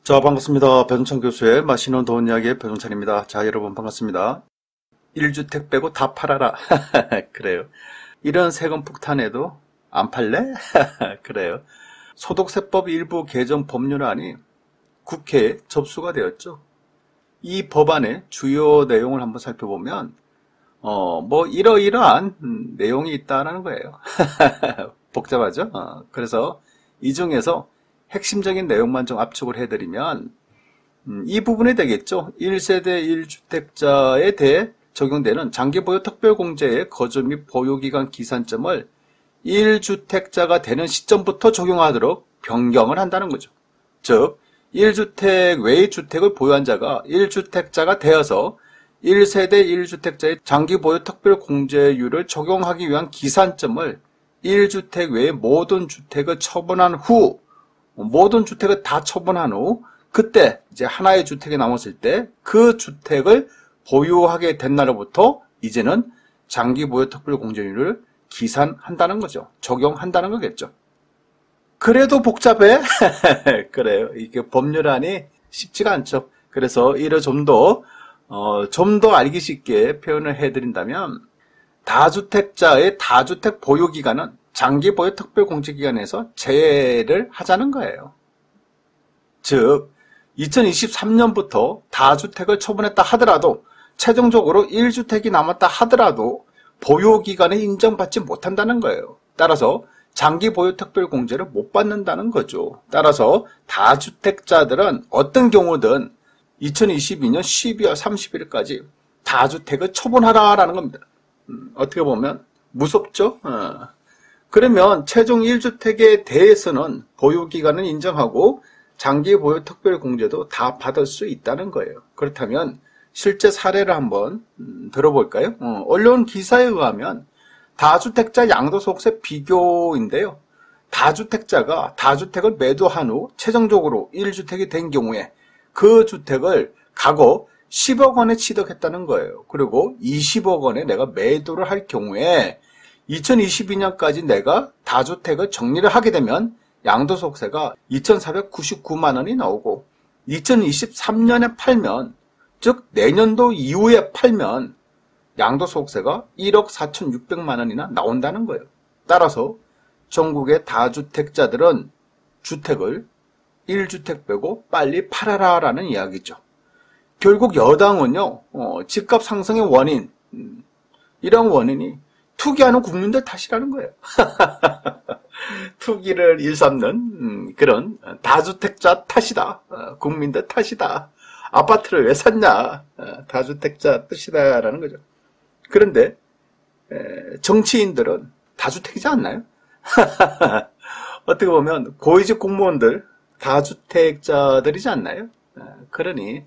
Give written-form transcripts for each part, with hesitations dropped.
자, 반갑습니다. 배종찬 교수의 맛있는 좋은 이야기의 배종찬입니다. 자, 여러분 반갑습니다. 1주택 빼고 다 팔아라. 그래요. 이런 세금 폭탄에도 안 팔래? 그래요. 소득세법 일부 개정 법률안이 국회에 접수가 되었죠. 이 법안의 주요 내용을 한번 살펴보면 이러이러한 내용이 있다는 거예요. 복잡하죠? 그래서 이 중에서 핵심적인 내용만 좀 압축을 해드리면 이 부분이 되겠죠. 1세대 1주택자에 대해 적용되는 장기보유 특별공제의 거주 및 보유기간 기산점을 1주택자가 되는 시점부터 적용하도록 변경을 한다는 거죠. 즉 1주택 외의 주택을 보유한 자가 1주택자가 되어서 1세대 1주택자의 장기보유 특별공제율을 적용하기 위한 기산점을 1주택 외의 모든 주택을 처분한 후 모든 주택을 다 처분한 후 그때 이제 하나의 주택이 남았을 때 그 주택을 보유하게 된 날로부터 이제는 장기보유 특별공제율을 기산한다는 거죠. 적용한다는 거겠죠. 그래도 복잡해? 그래요. 이게 법률안이 쉽지가 않죠. 그래서 이를 좀 더 알기 쉽게 표현을 해드린다면 다주택자의 다주택 보유기간은 장기보유 특별공제기간에서 제외를 하자는 거예요. 즉 2023년부터 다주택을 처분했다 하더라도 최종적으로 1주택이 남았다 하더라도 보유기간에 인정받지 못한다는 거예요. 따라서 장기보유 특별공제를 못 받는다는 거죠. 따라서 다주택자들은 어떤 경우든 2022년 12월 30일까지 다주택을 처분하라라는 겁니다. 어떻게 보면 무섭죠? 그러면 최종 1주택에 대해서는 보유기간은 인정하고 장기보유 특별공제도 다 받을 수 있다는 거예요. 그렇다면 실제 사례를 한번 들어볼까요? 언론 기사에 의하면 다주택자 양도소득세 비교인데요. 다주택자가 다주택을 매도한 후 최종적으로 1주택이 된 경우에 그 주택을 과거 10억 원에 취득했다는 거예요. 그리고 20억 원에 내가 매도를 할 경우에 2022년까지 내가 다주택을 정리를 하게 되면 양도소득세가 2,499만 원이 나오고 2023년에 팔면 즉 내년도 이후에 팔면 양도소득세가 1억 4,600만 원이나 나온다는 거예요. 따라서 전국의 다주택자들은 주택을 1주택 빼고 빨리 팔아라 라는 이야기죠. 결국 여당은요, 집값 상승의 원인, 이런 원인이 투기하는 국민들 탓이라는 거예요. 투기를 일삼는 그런 다주택자 탓이다. 국민들 탓이다. 아파트를 왜 샀냐. 다주택자 뜻이다라는 거죠. 그런데 정치인들은 다주택이지 않나요? 어떻게 보면 고위직 공무원들 다주택자들이지 않나요? 그러니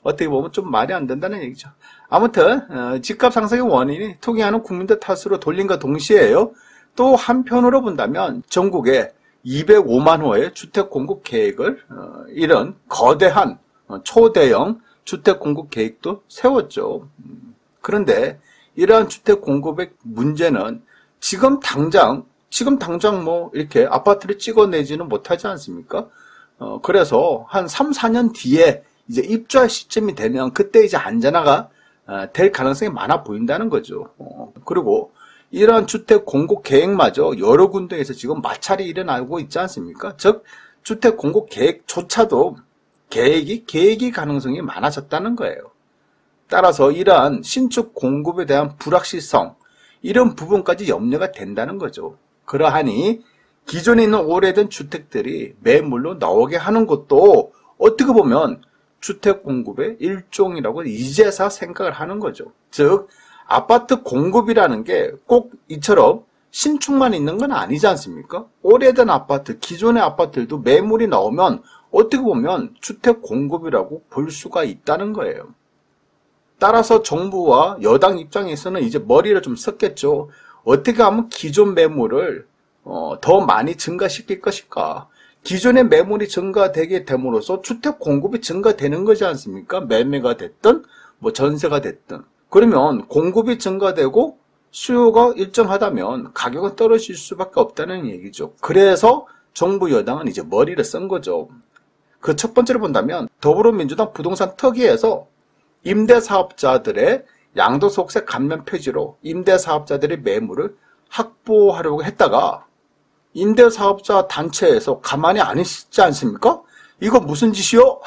어떻게 보면 좀 말이 안 된다는 얘기죠. 아무튼 집값 상승의 원인이 투기하는 국민들 탓으로 돌린과 동시에요. 또 한편으로 본다면 전국에 205만 호의 주택 공급 계획을 이런 거대한 초대형 주택 공급 계획도 세웠죠. 그런데 이러한 주택 공급의 문제는 지금 당장 뭐 이렇게 아파트를 찍어내지는 못하지 않습니까? 그래서 한 3, 4년 뒤에 이제 입주할 시점이 되면 그때 이제 안전화가 될 가능성이 많아 보인다는 거죠. 그리고 이러한 주택 공급 계획마저 여러 군데에서 지금 마찰이 일어나고 있지 않습니까? 즉 주택 공급 계획조차도 계획이 가능성이 많아졌다는 거예요. 따라서 이러한 신축 공급에 대한 불확실성 이런 부분까지 염려가 된다는 거죠. 그러하니 기존에 있는 오래된 주택들이 매물로 나오게 하는 것도 어떻게 보면 주택 공급의 일종이라고 이제서 생각을 하는 거죠. 즉 아파트 공급이라는 게 꼭 이처럼 신축만 있는 건 아니지 않습니까? 오래된 아파트, 기존의 아파트들도 매물이 나오면 어떻게 보면 주택 공급이라고 볼 수가 있다는 거예요. 따라서 정부와 여당 입장에서는 이제 머리를 좀 썼겠죠. 어떻게 하면 기존 매물을 더 많이 증가시킬 것인가. 기존의 매물이 증가되게 됨으로써 주택 공급이 증가되는 거지 않습니까? 매매가 됐든 뭐 전세가 됐든. 그러면 공급이 증가되고 수요가 일정하다면 가격은 떨어질 수밖에 없다는 얘기죠. 그래서 정부 여당은 이제 머리를 쓴 거죠. 그 첫 번째로 본다면 더불어민주당 부동산 특위에서 임대사업자들의 양도소득세 감면 폐지로 임대사업자들의 매물을 확보하려고 했다가 임대사업자 단체에서 가만히 안 있지 않습니까? 이거 무슨 짓이요?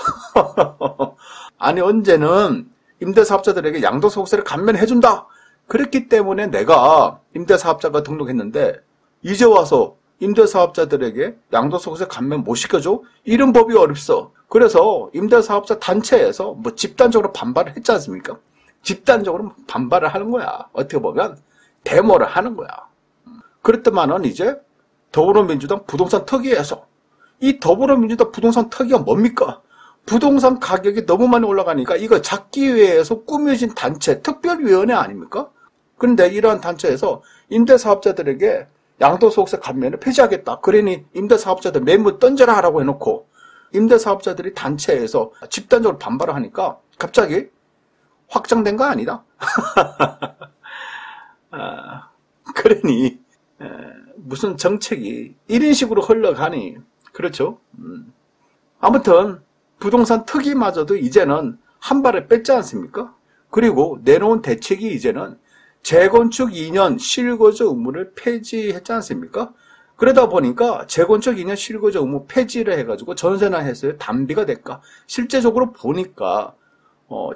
아니 언제는 임대사업자들에게 양도소득세를 감면해준다. 그랬기 때문에 내가 임대사업자가 등록했는데 이제 와서 임대사업자들에게 양도소득세 감면 못 시켜줘? 이런 법이 어렵어. 그래서 임대사업자 단체에서 뭐 집단적으로 반발을 했지 않습니까? 집단적으로 반발을 하는 거야. 어떻게 보면 데모를 하는 거야. 그랬더만은 이제 더불어민주당 부동산 특위에서 이 더불어민주당 부동산 특위가 뭡니까? 부동산 가격이 너무 많이 올라가니까 이거 잡기 위해서 꾸며진 단체, 특별위원회 아닙니까? 그런데 이러한 단체에서 임대사업자들에게 양도소득세 감면을 폐지하겠다. 그러니 임대사업자들 매물 던져라 하라고 해놓고 임대사업자들이 단체에서 집단적으로 반발을 하니까 갑자기 확정된 거 아니다? 그러니 무슨 정책이 이런 식으로 흘러가니 그렇죠? 아무튼 부동산 특위마저도 이제는 한 발을 뺐지 않습니까? 그리고 내놓은 대책이 이제는 재건축 2년 실거주 의무를 폐지했지 않습니까? 그러다 보니까 재건축 2년 실거주 의무 폐지를 해가지고 전세나 해서의 단비가 될까? 실제적으로 보니까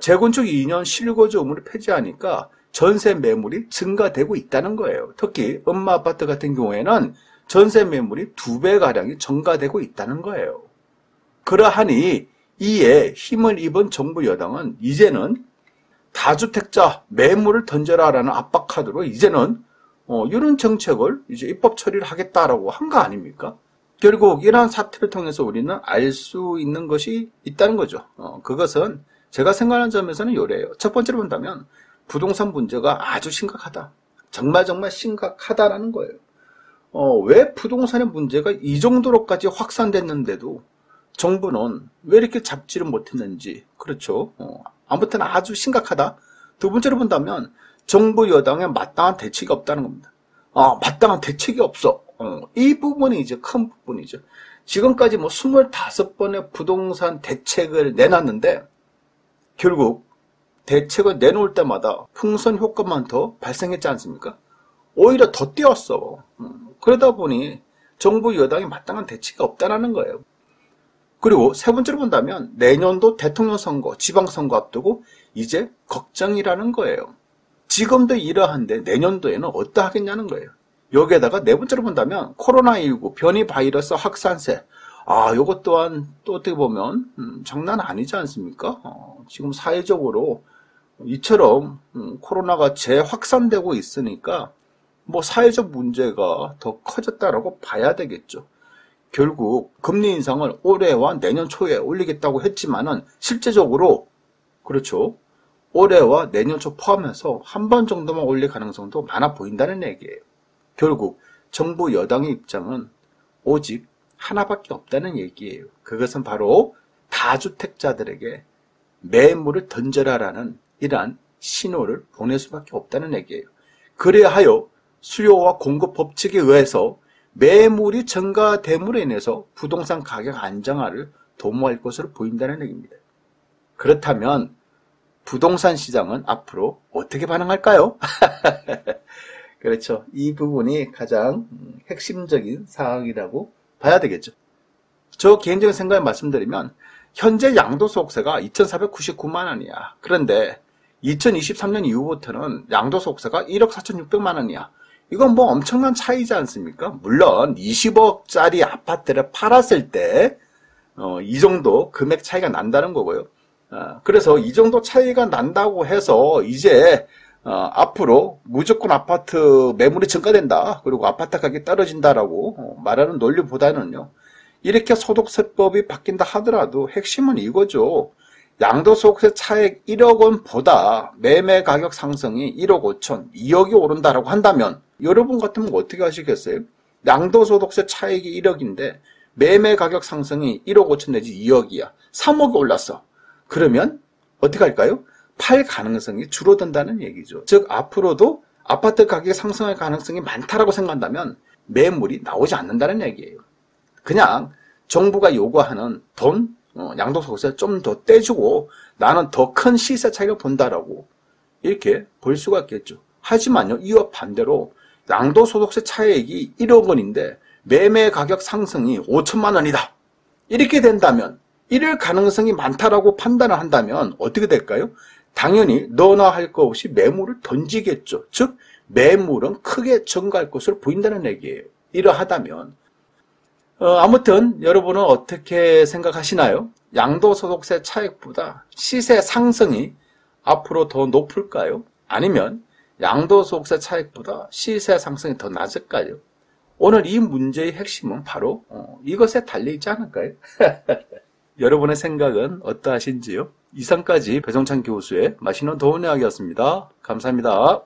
재건축 2년 실거주 의무를 폐지하니까 전세 매물이 증가되고 있다는 거예요. 특히 엄마 아파트 같은 경우에는 전세 매물이 2배가량이 증가되고 있다는 거예요. 그러하니 이에 힘을 입은 정부 여당은 이제는 다주택자 매물을 던져라라는 압박카드로 이제는 이런 정책을 이제 입법 처리를 하겠다라고 한 거 아닙니까? 결국 이러한 사태를 통해서 우리는 알 수 있는 것이 있다는 거죠. 그것은 제가 생각하는 점에서는 요래요. 첫 번째로 본다면 부동산 문제가 아주 심각하다. 정말 심각하다라는 거예요. 왜 부동산의 문제가 이 정도로까지 확산됐는데도 정부는 왜 이렇게 잡지를 못했는지. 그렇죠. 아무튼 아주 심각하다. 두 번째로 본다면 정부 여당에 마땅한 대책이 없다는 겁니다. 마땅한 대책이 없어. 이 부분이 이제 큰 부분이죠. 지금까지 뭐 25번의 부동산 대책을 내놨는데 결국 대책을 내놓을 때마다 풍선 효과만 더 발생했지 않습니까? 오히려 더 띄었어. 그러다 보니 정부 여당이 마땅한 대책이 없다는 거예요. 그리고 세 번째로 본다면 내년도 대통령 선거, 지방선거 앞두고 이제 걱정이라는 거예요. 지금도 이러한데 내년도에는 어떠하겠냐는 거예요. 여기에다가 네 번째로 본다면 코로나19 변이 바이러스 확산세. 요것 또한 또 어떻게 보면 장난 아니지 않습니까? 지금 사회적으로 이처럼 코로나가 재확산되고 있으니까 뭐 사회적 문제가 더 커졌다라고 봐야 되겠죠. 결국 금리 인상을 올해와 내년 초에 올리겠다고 했지만은 실제적으로 그렇죠. 올해와 내년 초 포함해서 한 번 정도만 올릴 가능성도 많아 보인다는 얘기예요. 결국 정부 여당의 입장은 오직 하나밖에 없다는 얘기예요. 그것은 바로 다주택자들에게 매물을 던져라라는 이러한 신호를 보낼 수밖에 없다는 얘기예요. 그래야 하여 수요와 공급 법칙에 의해서 매물이 증가됨으로 인해서 부동산 가격 안정화를 도모할 것으로 보인다는 얘기입니다. 그렇다면 부동산 시장은 앞으로 어떻게 반응할까요? 그렇죠. 이 부분이 가장 핵심적인 사항이라고 봐야 되겠죠. 저 개인적인 생각을 말씀드리면 현재 양도소득세가 2,499만 원이야. 그런데 2023년 이후부터는 양도소득세가 1억 4,600만 원이야. 이건 뭐 엄청난 차이지 않습니까? 물론 20억짜리 아파트를 팔았을 때 이 정도 금액 차이가 난다는 거고요. 그래서 이 정도 차이가 난다고 해서 이제 앞으로 무조건 아파트 매물이 증가된다. 그리고 아파트 가격이 떨어진다라고 말하는 논리보다는요. 이렇게 소득세법이 바뀐다 하더라도 핵심은 이거죠. 양도소득세 차액 1억 원보다 매매 가격 상승이 1억 5천, 2억이 오른다라고 한다면 여러분 같으면 어떻게 하시겠어요? 양도소득세 차액이 1억인데 매매 가격 상승이 1억 5천 내지 2억이야. 3억이 올랐어. 그러면 어떻게 할까요? 팔 가능성이 줄어든다는 얘기죠. 즉 앞으로도 아파트 가격이 상승할 가능성이 많다라고 생각한다면 매물이 나오지 않는다는 얘기예요. 그냥 정부가 요구하는 돈 양도소득세 좀 더 떼주고 나는 더 큰 시세 차익을 본다라고 이렇게 볼 수가 있겠죠. 하지만요, 이와 반대로 양도소득세 차익이 1억 원인데 매매 가격 상승이 5천만 원이다. 이렇게 된다면 이럴 가능성이 많다라고 판단을 한다면 어떻게 될까요? 당연히 너나 할 것 없이 매물을 던지겠죠. 즉 매물은 크게 증가할 것으로 보인다는 얘기예요. 이러하다면 아무튼 여러분은 어떻게 생각하시나요? 양도소득세 차익보다 시세 상승이 앞으로 더 높을까요? 아니면 양도소득세 차익보다 시세 상승이 더 낮을까요? 오늘 이 문제의 핵심은 바로 이것에 달려있지 않을까요? 여러분의 생각은 어떠하신지요? 이상까지 배종찬 교수의 맛있는 도움 이야기였습니다. 감사합니다.